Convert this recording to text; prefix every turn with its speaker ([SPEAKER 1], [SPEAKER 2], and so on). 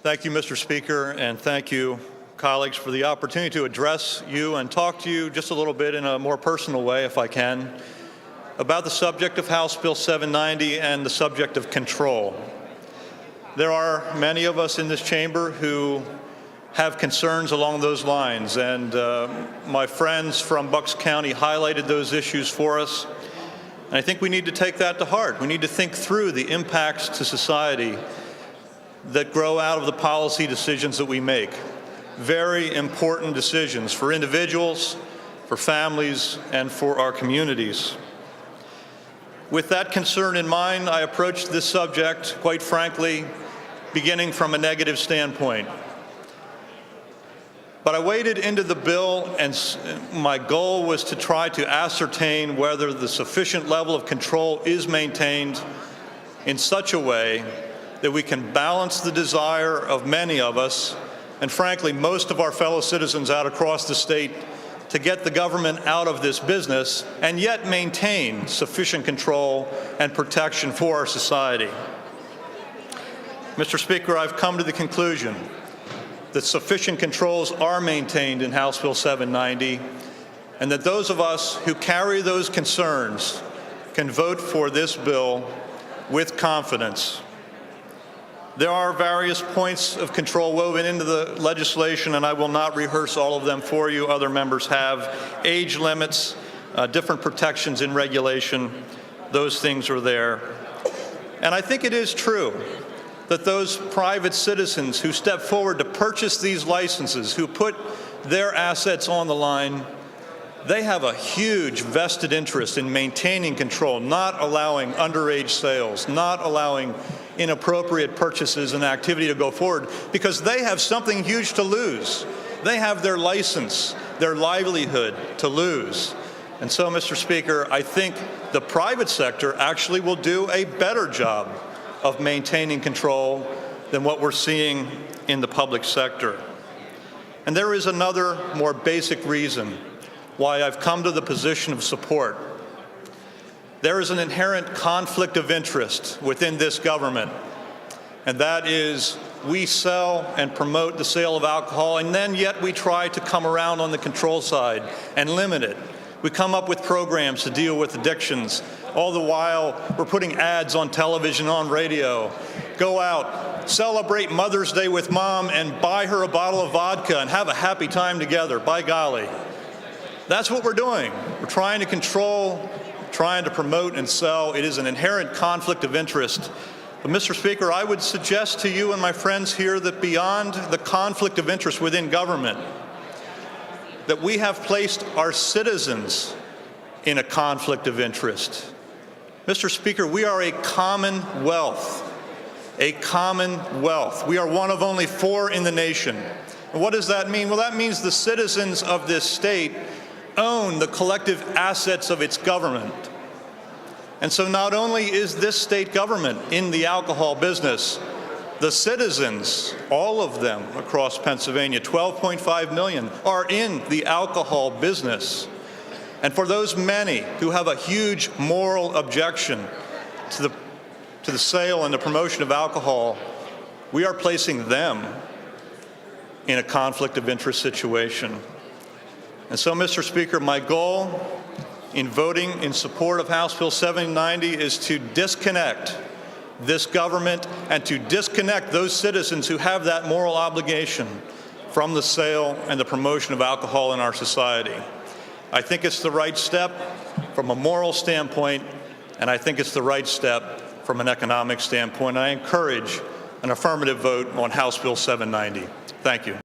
[SPEAKER 1] Thank you, Mr. Speaker, and thank you, colleagues, for the opportunity to address you and talk to you just a little bit in a more personal way, if I can, about the subject of House Bill 790 and the subject of control. There are many of us in this chamber who have concerns along those lines, and my friends from Bucks County highlighted those issues for us. And I think we need to take that to heart. We need to think through the impacts to society that grow out of the policy decisions that we make. Very important decisions for individuals, for families, and for our communities. With that concern in mind, I approached this subject, quite frankly, beginning from a negative standpoint. But I waded into the bill, and my goal was to try to ascertain whether the sufficient level of control is maintained in such a way that we can balance the desire of many of us, and frankly, most of our fellow citizens out across the state, to get the government out of this business and yet maintain sufficient control and protection for our society. Mr. Speaker, I've come to the conclusion that sufficient controls are maintained in House Bill 790, and that those of us who carry those concerns can vote for this bill with confidence. There are various points of control woven into the legislation, and I will not rehearse all of them for you. Other members have. Age limits, different protections in regulation, those things are there. And I think it is true that those private citizens who step forward to purchase these licenses, who put their assets on the line, they have a huge vested interest in maintaining control, not allowing underage sales, not allowing inappropriate purchases and activity to go forward, because they have something huge to lose. They have their license, their livelihood to lose. And so, Mr. Speaker, I think the private sector actually will do a better job of maintaining control than what we're seeing in the public sector. And there is another more basic reason why I've come to the position of support. There is an inherent conflict of interest within this government, and that is we sell and promote the sale of alcohol, and then yet we try to come around on the control side and limit it. We come up with programs to deal with addictions. All the while, we're putting ads on television, on radio. Go out, celebrate Mother's Day with Mom, and buy her a bottle of vodka and have a happy time together. By golly. That's what we're doing. We're trying to control, trying to promote and sell. It is an inherent conflict of interest. But, Mr. Speaker, I would suggest to you and my friends here that beyond the conflict of interest within government, that we have placed our citizens in a conflict of interest. Mr. Speaker, we are a commonwealth. A commonwealth. We are one of only 4 in the nation. And what does that mean? Well, that means the citizens of this state own the collective assets of its government. And so not only is this state government in the alcohol business, the citizens, all of them across Pennsylvania, 12.5 million, are in the alcohol business. And for those many who have a huge moral objection to the sale and the promotion of alcohol, we are placing them in a conflict of interest situation. And so, Mr. Speaker, my goal in voting in support of House Bill 790 is to disconnect this government and to disconnect those citizens who have that moral obligation from the sale and the promotion of alcohol in our society. I think it's the right step from a moral standpoint, and I think it's the right step from an economic standpoint. I encourage an affirmative vote on House Bill 790. Thank you.